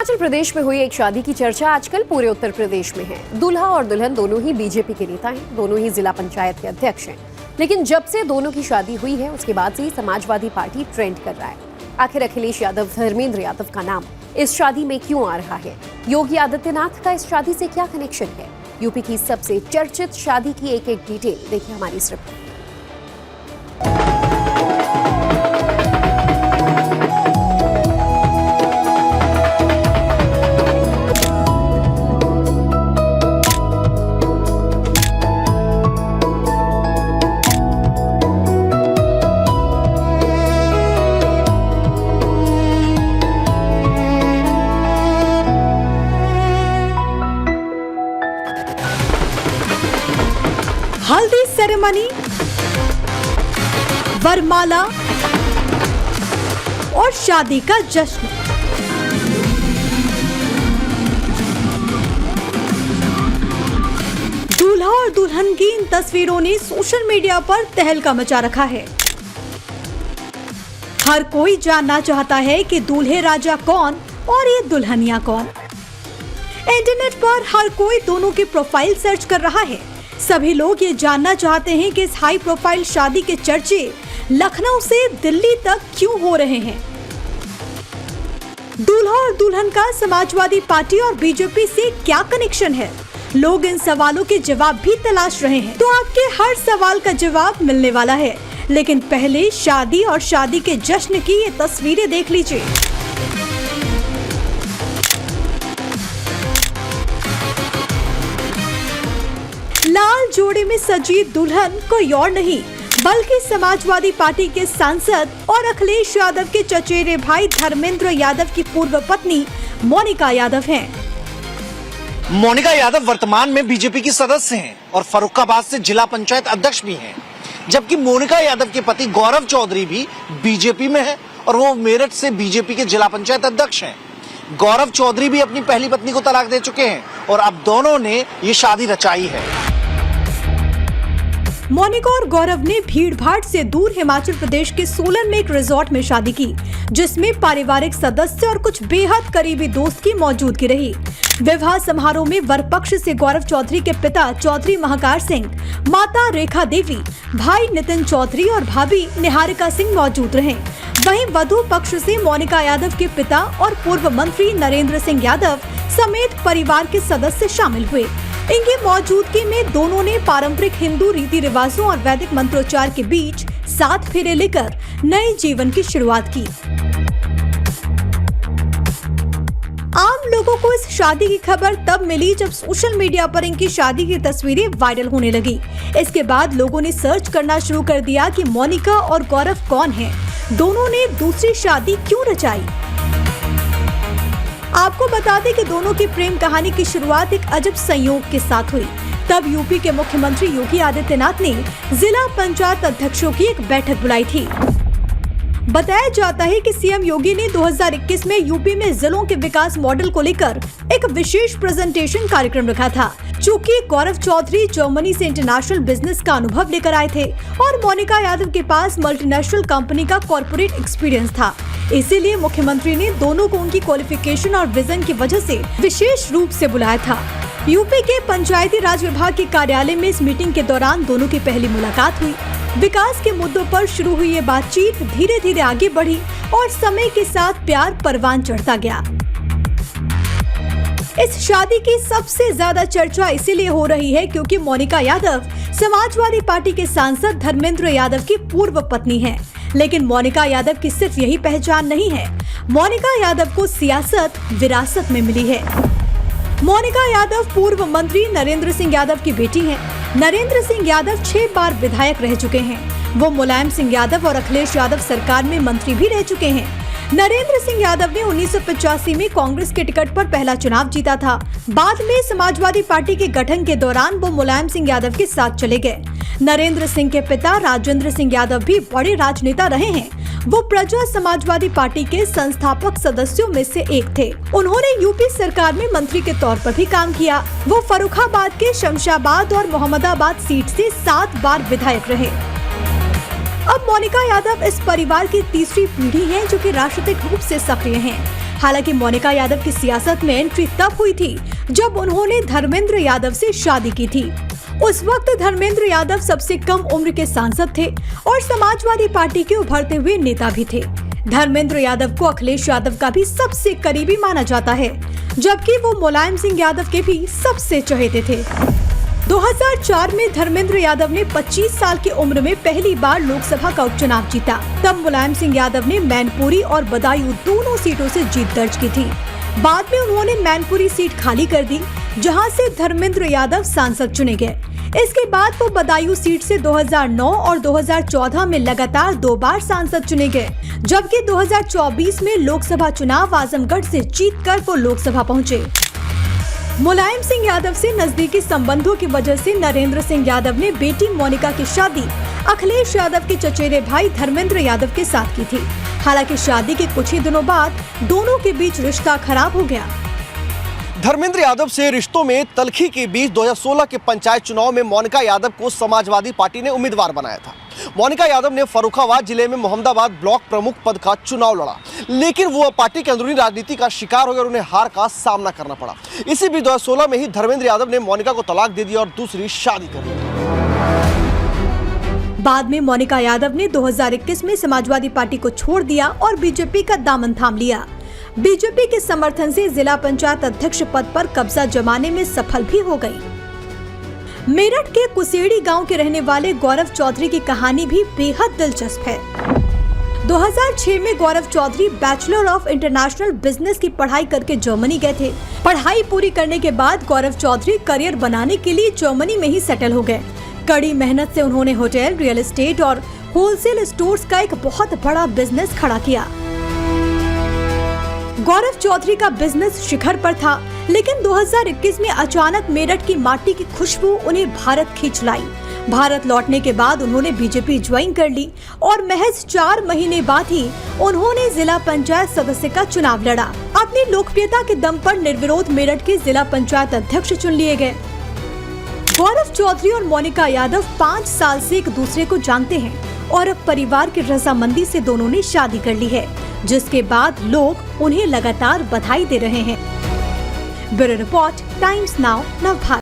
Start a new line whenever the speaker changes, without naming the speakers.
हिमाचल प्रदेश में हुई एक शादी की चर्चा आजकल पूरे उत्तर प्रदेश में है। दूल्हा और दुल्हन दोनों ही बीजेपी के नेता हैं, दोनों ही जिला पंचायत के अध्यक्ष हैं। लेकिन जब से दोनों की शादी हुई है उसके बाद से ही समाजवादी पार्टी ट्रेंड कर रहा है। आखिर अखिलेश यादव धर्मेंद्र यादव का नाम इस शादी में क्यों आ रहा है? योगी आदित्यनाथ का इस शादी से क्या कनेक्शन है? यूपी की सबसे चर्चित शादी की एक एक डिटेल देखिए हमारी इस रिपोर्ट।
हल्दी सेरेमनी, वरमाला और शादी का जश्न। दूल्हा और दुल्हन की इन तस्वीरों ने सोशल मीडिया पर तहलका मचा रखा है। हर कोई जानना चाहता है कि दूल्हे राजा कौन और ये दुल्हनिया कौन। इंटरनेट पर हर कोई दोनों की प्रोफाइल सर्च कर रहा है। सभी लोग ये जानना चाहते हैं कि इस हाई प्रोफाइल शादी के चर्चे लखनऊ से दिल्ली तक क्यों हो रहे हैं। दूल्हा और दुल्हन का समाजवादी पार्टी और बीजेपी से क्या कनेक्शन है? लोग इन सवालों के जवाब भी तलाश रहे हैं, तो आपके हर सवाल का जवाब मिलने वाला है। लेकिन पहले शादी और शादी के जश्न की ये तस्वीरें देख लीजिए। लाल जोड़े में सजी दुल्हन कोई और नहीं बल्कि समाजवादी पार्टी के सांसद और अखिलेश यादव के चचेरे भाई धर्मेंद्र यादव की पूर्व पत्नी मोनिका यादव हैं।
मोनिका यादव वर्तमान में बीजेपी की सदस्य हैं और फर्रुखाबाद से जिला पंचायत अध्यक्ष भी हैं, जबकि मोनिका यादव के पति गौरव चौधरी भी बीजेपी में है और वो मेरठ से बीजेपी के जिला पंचायत अध्यक्ष हैं। गौरव चौधरी भी अपनी पहली पत्नी को तलाक दे चुके हैं और अब दोनों ने ये शादी रचाई है।
मोनिका और गौरव ने भीड़ भाड़ से दूर हिमाचल प्रदेश के सोलन में एक रिजॉर्ट में शादी की, जिसमें पारिवारिक सदस्य और कुछ बेहद करीबी दोस्त की मौजूदगी रही। विवाह समारोह में वर पक्ष से गौरव चौधरी के पिता चौधरी महाकार सिंह, माता रेखा देवी, भाई नितिन चौधरी और भाभी निहारिका सिंह मौजूद रहे। वहीं वधू पक्ष से मोनिका यादव के पिता और पूर्व मंत्री नरेंद्र सिंह यादव समेत परिवार के सदस्य शामिल हुए। इनकी मौजूदगी में दोनों ने पारंपरिक हिंदू रीति रिवाजों और वैदिक मंत्रोच्चार के बीच 7 फेरे लेकर नए जीवन की शुरुआत की। आम लोगों को इस शादी की खबर तब मिली जब सोशल मीडिया पर इनकी शादी की तस्वीरें वायरल होने लगी। इसके बाद लोगों ने सर्च करना शुरू कर दिया कि मोनिका और गौरव कौन हैं, दोनों ने दूसरी शादी क्यों रचाई। आपको बता दें कि दोनों की प्रेम कहानी की शुरुआत एक अजब संयोग के साथ हुई। तब यूपी के मुख्यमंत्री योगी आदित्यनाथ ने जिला पंचायत अध्यक्षों की एक बैठक बुलाई थी। बताया जाता है कि सीएम योगी ने 2021 में यूपी में जिलों के विकास मॉडल को लेकर एक विशेष प्रेजेंटेशन कार्यक्रम रखा था। चूँकि गौरव चौधरी जर्मनी से इंटरनेशनल बिजनेस का अनुभव लेकर आए थे और मोनिका यादव के पास मल्टीनेशनल कंपनी का कॉर्पोरेट एक्सपीरियंस था, इसीलिए मुख्यमंत्री ने दोनों को उनकी क्वालिफिकेशन और विजन की वजह से विशेष रूप से बुलाया था। यूपी के पंचायती राज विभाग के कार्यालय में इस मीटिंग के दौरान दोनों की पहली मुलाकात हुई। विकास के मुद्दों पर शुरू हुई ये बातचीत धीरे धीरे आगे बढ़ी और समय के साथ प्यार परवान चढ़ता गया। इस शादी की सबसे ज्यादा चर्चा इसीलिए हो रही है क्योंकि मोनिका यादव समाजवादी पार्टी के सांसद धर्मेंद्र यादव की पूर्व पत्नी है। लेकिन मोनिका यादव की सिर्फ यही पहचान नहीं है, मोनिका यादव को सियासत विरासत में मिली है। मोनिका यादव पूर्व मंत्री नरेंद्र सिंह यादव की बेटी हैं। नरेंद्र सिंह यादव 6 बार विधायक रह चुके हैं। वो मुलायम सिंह यादव और अखिलेश यादव सरकार में मंत्री भी रह चुके हैं। नरेंद्र सिंह यादव ने 1985 में कांग्रेस के टिकट पर पहला चुनाव जीता था। बाद में समाजवादी पार्टी के गठन के दौरान वो मुलायम सिंह यादव के साथ चले गए। नरेंद्र सिंह के पिता राजेंद्र सिंह यादव भी बड़े राजनेता रहे हैं। वो प्रजा समाजवादी पार्टी के संस्थापक सदस्यों में से एक थे। उन्होंने यूपी सरकार में मंत्री के तौर पर भी काम किया। वो फर्रुखाबाद के शमशाबाद और मोहम्मदाबाद सीट से 7 बार विधायक रहे। अब मोनिका यादव इस परिवार की तीसरी पीढ़ी है जो कि राजनीतिक रूप से सक्रिय हैं। हालांकि मोनिका यादव की सियासत में एंट्री तब हुई थी जब उन्होंने धर्मेंद्र यादव से शादी की थी। उस वक्त धर्मेंद्र यादव सबसे कम उम्र के सांसद थे और समाजवादी पार्टी के उभरते हुए नेता भी थे। धर्मेंद्र यादव को अखिलेश यादव का भी सबसे करीबी माना जाता है, जबकि वो मुलायम सिंह यादव के भी सबसे चहेते थे। 2004 में धर्मेंद्र यादव ने 25 साल की उम्र में पहली बार लोकसभा का उपचुनाव जीता। तब मुलायम सिंह यादव ने मैनपुरी और बदायूं दोनों सीटों से जीत दर्ज की थी। बाद में उन्होंने मैनपुरी सीट खाली कर दी, जहां से धर्मेंद्र यादव सांसद चुने गए। इसके बाद वो बदायूं सीट से 2009 और 2014 में लगातार 2 बार सांसद चुने गए, जबकि 2024 में लोकसभा चुनाव आजमगढ़ से जीतकर वो लोकसभा पहुंचे। मुलायम सिंह यादव से नजदीकी संबंधों की वजह से नरेंद्र सिंह यादव ने बेटी मोनिका की शादी अखिलेश यादव के चचेरे भाई धर्मेंद्र यादव के साथ की थी। हालांकि शादी के कुछ ही दिनों बाद दोनों के बीच रिश्ता खराब हो गया।
धर्मेंद्र यादव से रिश्तों में तल्खी के बीच 2016 के पंचायत चुनाव में मोनिका यादव को समाजवादी पार्टी ने उम्मीदवार बनाया था। मोनिका यादव ने फर्रुखाबाद जिले में मोहम्मदाबाद ब्लॉक प्रमुख पद का चुनाव लड़ा, लेकिन वो पार्टी के अंदरूनी राजनीति का शिकार हो गए और उन्हें हार का सामना करना पड़ा। इसी बीच 2016 में ही धर्मेंद्र यादव ने मोनिका को तलाक दे दिया और दूसरी शादी कर ली।
बाद में मोनिका यादव ने 2021 में समाजवादी पार्टी को छोड़ दिया और बीजेपी का दामन थाम लिया। बीजेपी के समर्थन से जिला पंचायत अध्यक्ष पद पर कब्जा जमाने में सफल भी हो गई। मेरठ के कुसेड़ी गांव के रहने वाले गौरव चौधरी की कहानी भी बेहद दिलचस्प है। 2006 में Gaurav Chaudhary bachelor of international business की पढ़ाई करके जर्मनी गए थे। पढ़ाई पूरी करने के बाद गौरव चौधरी करियर बनाने के लिए जर्मनी में ही सेटल हो गए। कड़ी मेहनत से उन्होंने होटल, रियल एस्टेट और होलसेल स्टोर्स का एक बहुत बड़ा बिजनेस खड़ा किया। गौरव चौधरी का बिजनेस शिखर पर था, लेकिन 2021 में अचानक मेरठ की माटी की खुशबू उन्हें भारत खींच लाई। भारत लौटने के बाद उन्होंने बीजेपी ज्वाइन कर ली और महज 4 महीने बाद ही उन्होंने जिला पंचायत सदस्य का चुनाव लड़ा। अपनी लोकप्रियता के दम पर निर्विरोध मेरठ के जिला पंचायत अध्यक्ष चुन लिए गए। गौरव चौधरी और मोनिका यादव 5 साल से एक दूसरे को जानते हैं और अब परिवार की रजामंदी से दोनों ने शादी कर ली है, जिसके बाद लोग उन्हें लगातार बधाई दे रहे हैं। Bureau report, times now, Navbharat.